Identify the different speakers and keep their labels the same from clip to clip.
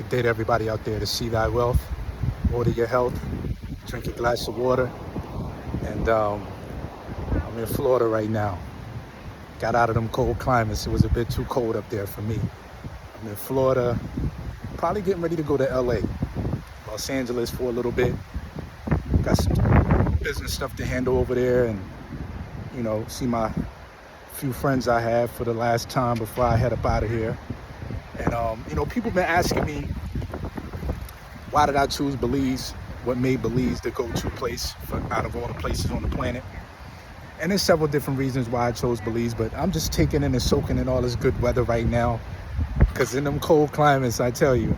Speaker 1: Good day to everybody out there. To see thy wealth, order your health, drink a glass of water. And I'm in Florida right now. Got out of them cold climates. It was a bit too cold up there for me. I'm in Florida, probably getting ready to go to LA, Los Angeles for a little bit. Got some business stuff to handle over there and, see my few friends I have for the last time before I head up out of here. And, people been asking me, why did I choose Belize? What made Belize the go-to place out of all the places on the planet? And there's several different reasons why I chose Belize, but I'm just taking in and soaking in all this good weather right now. Because in them cold climates, I tell you,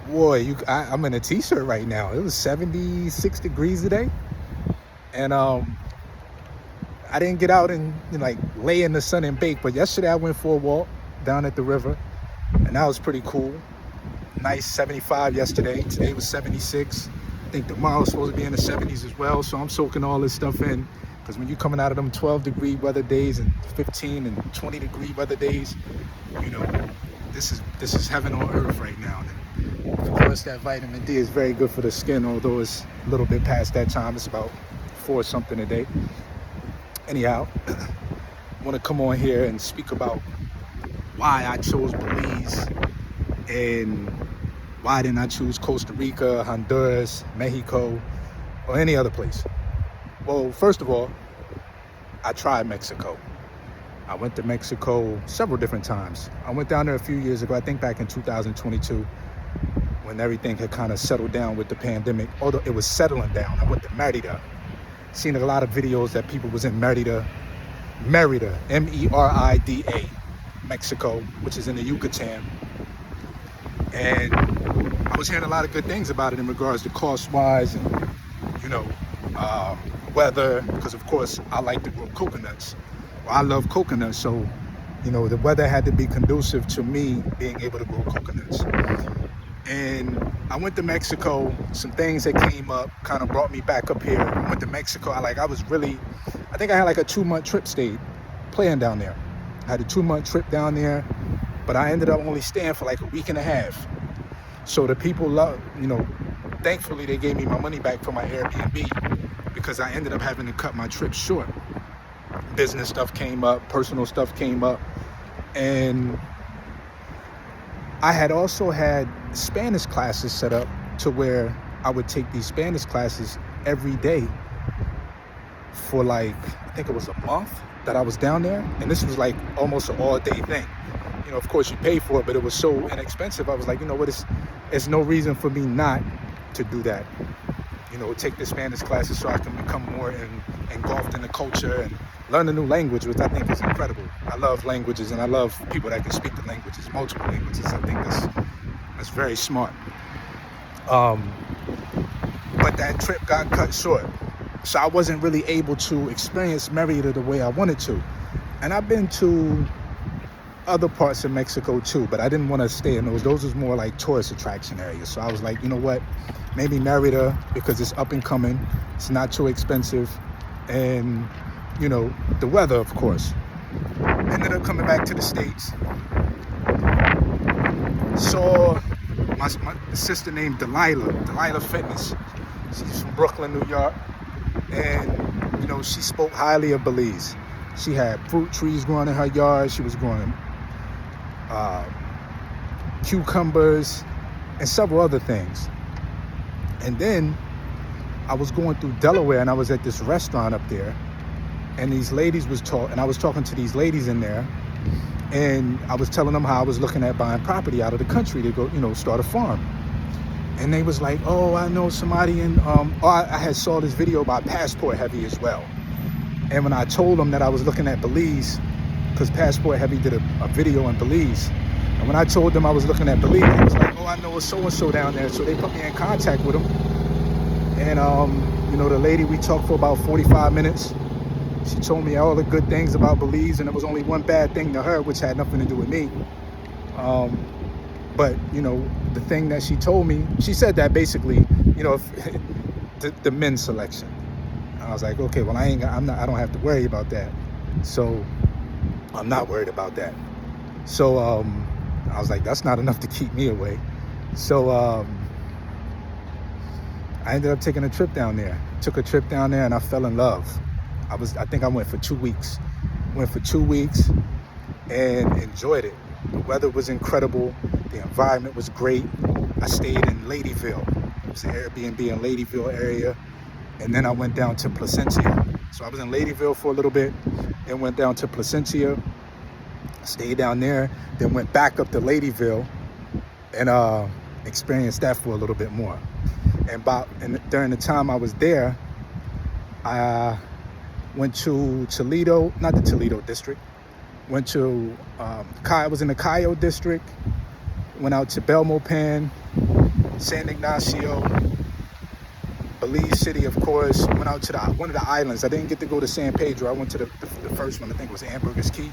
Speaker 1: boy, I'm in a t-shirt right now. It was 76 degrees today. And I didn't get out and lay in the sun and bake, but yesterday I went for a walk down at the river, and that was pretty cool. Nice 75 yesterday. Today was 76. I think tomorrow's supposed to be in the 70s as well, so I'm soaking all this stuff in, because when you're coming out of them 12-degree weather days and 15 and 20-degree weather days, this is heaven on earth right now. And of course, that vitamin D is very good for the skin, although it's a little bit past that time. It's about 4 something a day. Anyhow, I want to come on here and speak about why I chose Belize and why didn't I choose Costa Rica, Honduras, Mexico, or any other place. Well, first of all, I tried Mexico. I went to Mexico several different times. I went down there a few years ago, I think back in 2022, when everything had kind of settled down with the pandemic, although it was settling down. I went to Merida. Seen a lot of videos that people was in Merida, Merida, Mexico, which is in the Yucatan. And I was hearing a lot of good things about it in regards to cost-wise and, weather, because of course I like to grow coconuts. Well, I love coconuts, so, the weather had to be conducive to me being able to grow coconuts. And I went to Mexico. Some things that came up kind of brought me back up here. I went to Mexico. I think I had like a 2-month trip playing down there. I had a 2-month trip down there, but I ended up only staying for like a week and a half. So the people thankfully they gave me my money back for my Airbnb, because I ended up having to cut my trip short. Business stuff came up, personal stuff came up, and I had also had Spanish classes set up to where I would take these Spanish classes every day for I think it was a month that I was down there. And this was like almost an all-day thing. Of course you pay for it, but it was so inexpensive. I was like, it's no reason for me not to do that. Take the Spanish classes so I can become more engulfed in the culture and learn a new language, which I think is incredible. I love languages, and I love people that can speak the languages, multiple languages. I think that's very smart. But that trip got cut short, so I wasn't really able to experience Merida the way I wanted to. And I've been to other parts of Mexico too, but I didn't want to stay in those. Those was more like tourist attraction areas. So I was like, you know what? Maybe Merida, because it's up and coming. It's not too expensive. And, the weather, of course. Ended up coming back to the States. Saw my sister named Delilah Fitness. She's from Brooklyn, New York. And, she spoke highly of Belize. She had fruit trees growing in her yard. She was growing cucumbers and several other things. And then I was going through Delaware, and I was at this restaurant up there, and these ladies and I was talking to these ladies in there, and I was telling them how I was looking at buying property out of the country to go, start a farm. And they was like, oh, I know somebody in, I had saw this video about Passport Heavy as well. And when I told them that I was looking at Belize, because Passport Heavy did a video in Belize, and when I told them I was looking at Belize, they was like, oh, I know a so-and-so down there. So they put me in contact with them. And, the lady, we talked for about 45 minutes. She told me all the good things about Belize, and there was only one bad thing to her, which had nothing to do with me. But, the thing that she told me, she said that basically, the men's selection. I was like, okay, well, I don't have to worry about that. So I'm not worried about that. So I was like, that's not enough to keep me away. So I ended up taking a trip down there. Took a trip down there and I fell in love. I think I went for 2 weeks. Went for 2 weeks and enjoyed it. The weather was incredible. The environment was great. I stayed in Ladyville. It was an Airbnb in Ladyville area. And then I went down to Placentia. So I was in Ladyville for a little bit, then went down to Placentia, stayed down there, then went back up to Ladyville and experienced that for a little bit more. And during the time I was there, I went to Toledo, not the Toledo district, went to, I was in the Cayo district, went out to Belmopan, San Ignacio, Belize City, of course, went out to one of the islands. I didn't get to go to San Pedro. I went to the first one, I think it was Ambergris Caye,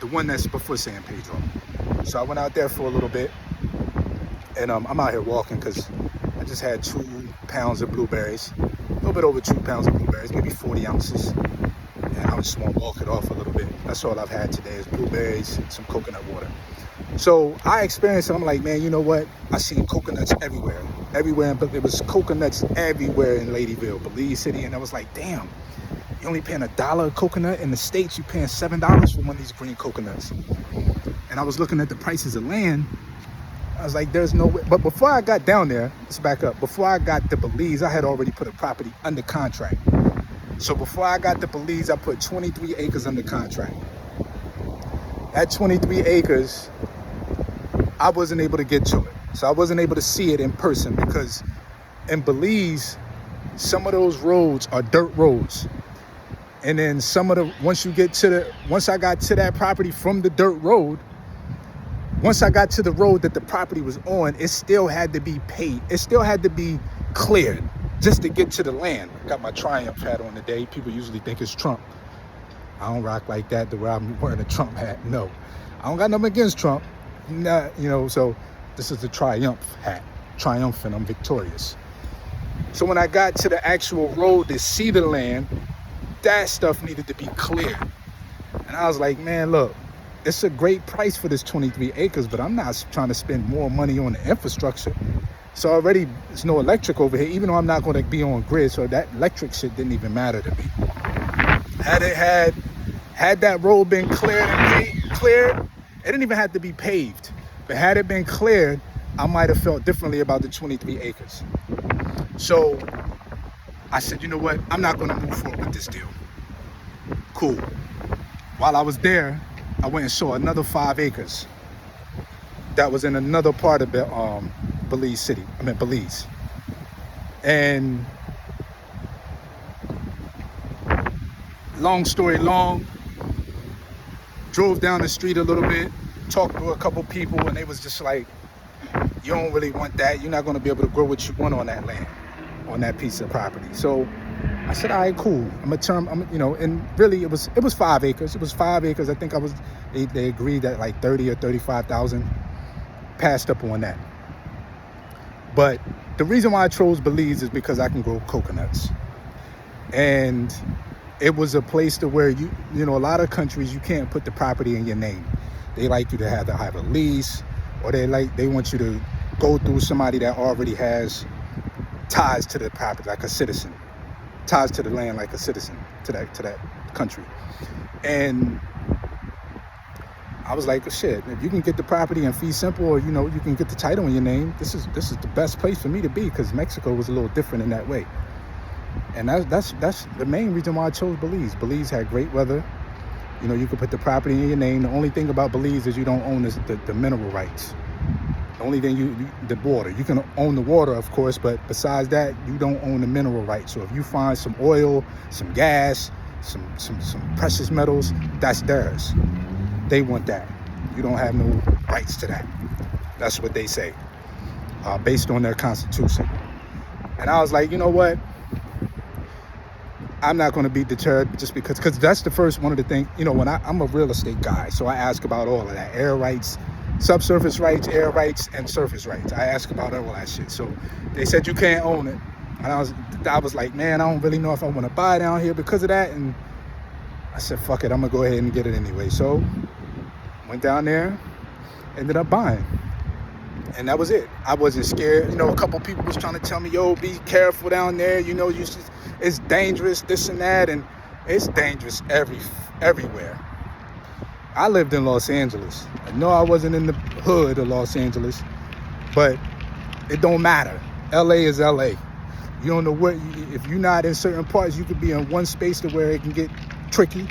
Speaker 1: the one that's before San Pedro. So I went out there for a little bit, and I'm out here walking because I just had 2 pounds of blueberries, a little bit over 2 pounds of blueberries, maybe 40 ounces. And I just want to walk it off a little bit. That's all I've had today is blueberries and some coconut water. So I experienced it. I'm like, man, you know what? I seen coconuts everywhere. But there was coconuts everywhere in Ladyville, Belize City. And I was like, damn, you only paying $1 a coconut. In the States, you paying $7 for one of these green coconuts. And I was looking at the prices of land. I was like, there's no way. But before I got down there, let's back up. Before I got to Belize, I had already put a property under contract. So before I got to Belize, I put 23 acres under contract. At 23 acres, I wasn't able to get to it. So I wasn't able to see it in person because in Belize, some of those roads are dirt roads. And then once I got to that property from the dirt road, once I got to the road that the property was on, it still had to be paid. It still had to be cleared just to get to the land. I got my Triumph hat on today. People usually think it's Trump. I don't rock like that the way I'm wearing a Trump hat. No, I don't got nothing against Trump. Nah, so this is the Triumph hat. Triumphant, I'm victorious. So when I got to the actual road to see the land, that stuff needed to be cleared. And I was like, man, look, it's a great price for this 23 acres, but I'm not trying to spend more money on the infrastructure. So already there's no electric over here, even though I'm not going to be on grid. So that electric shit didn't even matter to me. Had that road been cleared, it didn't even have to be paved. But had it been cleared, I might have felt differently about the 23 acres. So I said, you know what? I'm not going to move forward with this deal. Cool. While I was there, I went and saw another 5 acres that was in another part of Belize. And long story long, drove down the street a little bit, talked to a couple people, and they was just like, you don't really want that. You're not going to be able to grow what you want on that land, on that piece of property. So I said, all right, cool. And really it was 5 acres. It was 5 acres. I think they agreed at like 30 or 35,000. Passed up on that. But the reason why I chose Belize is because I can grow coconuts. And it was a place to where a lot of countries, you can't put the property in your name. They like you to have a lease, or they want you to go through somebody that already has ties to the property, like a citizen, ties to the land like a citizen to that country. And I was like, shit, if you can get the property in fee simple, or you can get the title in your name, this is the best place for me to be, because Mexico was a little different in that way. And that's the main reason why I chose Belize. Belize had great weather. You could put the property in your name. The only thing about Belize is you don't own the mineral rights. The only thing the water. You can own the water, of course, but besides that, you don't own the mineral rights. So if you find some oil, some gas, some precious metals, that's theirs. They want that. You don't have no rights to that. That's what they say, based on their constitution. And I was like, you know what? I'm not going to be deterred just because that's the first one of the things, when I'm a real estate guy. So I ask about all of that: air rights, subsurface rights, air rights, and surface rights. I ask about all that shit. So they said you can't own it. And I was like, man, I don't really know if I want to buy down here because of that. And I said, fuck it, I'm going to go ahead and get it anyway. So Went down there, ended up buying. And that was it. I wasn't scared. A couple people was trying to tell me, yo, be careful down there. It's dangerous, this and that. And it's dangerous everywhere. I lived in Los Angeles. I know I wasn't in the hood of Los Angeles, but it don't matter. LA is LA. You don't know if you're not in certain parts, you could be in one space to where it can get tricky.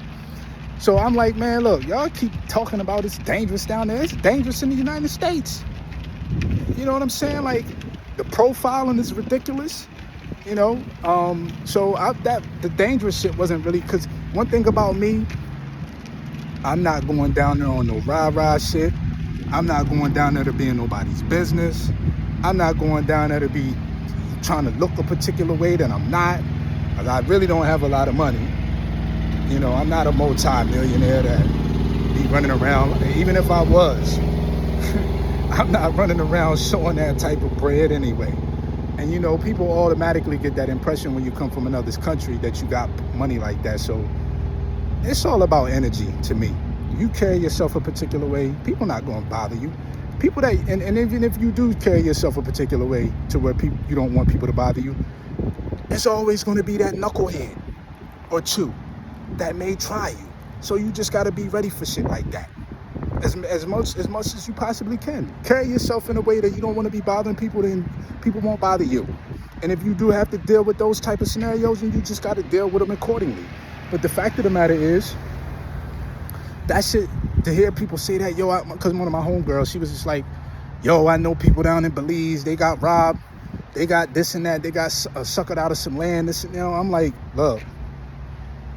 Speaker 1: So I'm like, man, look, y'all keep talking about it's dangerous down there. It's dangerous in the United States. You know what I'm saying? Like, the profiling is ridiculous. So the dangerous shit wasn't really, because one thing about me, I'm not going down there on no rah-rah shit. I'm not going down there to be in nobody's business. I'm not going down there to be trying to look a particular way that I'm not, because I really don't have a lot of money. I'm not a multi-millionaire that be running around. Even if I was, I'm not running around showing that type of bread anyway. And people automatically get that impression when you come from another country that you got money like that. So it's all about energy to me. You carry yourself a particular way, people not going to bother you. People that, and even if you do carry yourself a particular way to where you don't want people to bother you, it's always going to be that knucklehead or two that may try you. So you just got to be ready for shit like that. As much as you possibly can. Carry yourself in a way that you don't want to be bothering people, then people won't bother you. And if you do have to deal with those type of scenarios, then you just got to deal with them accordingly. But the fact of the matter is, that shit, to hear people say that, because one of my homegirls, she was just like, yo, I know people down in Belize, they got robbed, they got this and that, they got suckered out of some land, this and I'm like, look,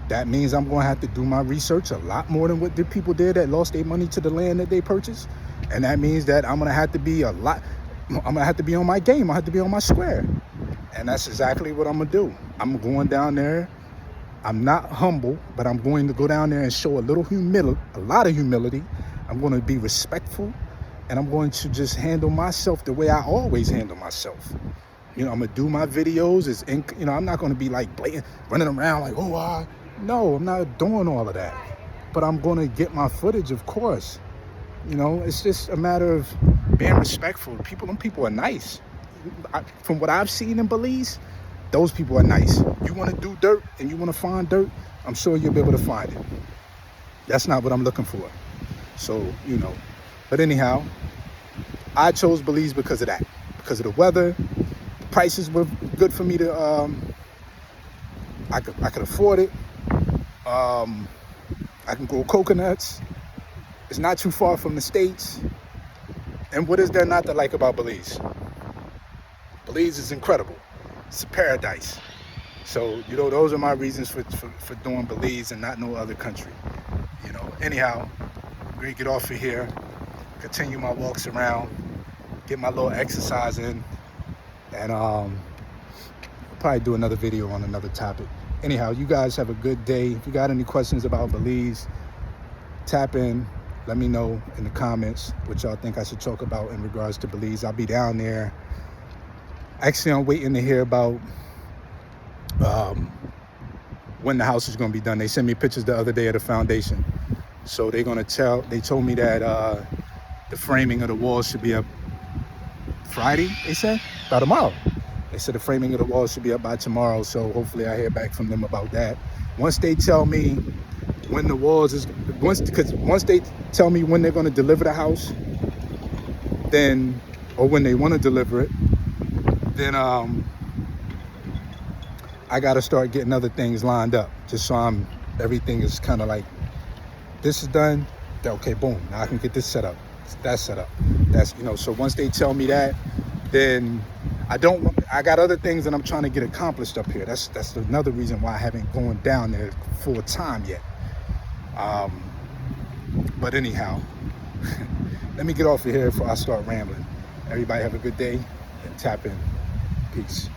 Speaker 1: that means I'm going to have to do my research a lot more than what the people did that lost their money to the land that they purchased. And that means that I'm going to have to be I'm going to have to be on my game. I have to be on my square. And that's exactly what I'm going to do. I'm going down there. I'm not humble, but I'm going to go down there and show a lot of humility. I'm going to be respectful, and I'm going to just handle myself the way I always handle myself. I'm going to do my videos. I'm not going to be like blatant, running around like, no, I'm not doing all of that. But I'm going to get my footage, of course. It's just a matter of being respectful. People are nice. From what I've seen in Belize, those people are nice. You want to do dirt and you want to find dirt, I'm sure you'll be able to find it. That's not what I'm looking for. So, But anyhow, I chose Belize because of that. Because of the weather. The prices were good for me to, I could afford it. I can grow coconuts. It's not too far from the States. And what is there not to like about Belize? Belize is incredible. It's a paradise. So, those are my reasons for doing Belize and not no other country. Anyhow, I'm going to get off of here, continue my walks around, get my little exercise in, and probably do another video on another topic. Anyhow, you guys have a good day. If you got any questions about Belize, tap in. Let me know in the comments what y'all think I should talk about in regards to Belize. I'll be down there. Actually, I'm waiting to hear about when the house is going to be done. They sent me pictures the other day of the foundation. So they told me that the framing of the walls should be up Friday, they said, by tomorrow. They said the framing of the walls should be up by tomorrow. So hopefully I hear back from them about that. Once they tell me when the walls once they tell me when they're going to deliver the house, then, or when they want to deliver it, then I got to start getting other things lined up, just so everything is kind of like, this is done, okay, boom, now I can get this set up, that's set up, that's, so once they tell me that, then I got other things that I'm trying to get accomplished up here. That's another reason why I haven't gone down there full time yet. But anyhow, let me get off of here before I start rambling. Everybody have a good day and tap in. Peace.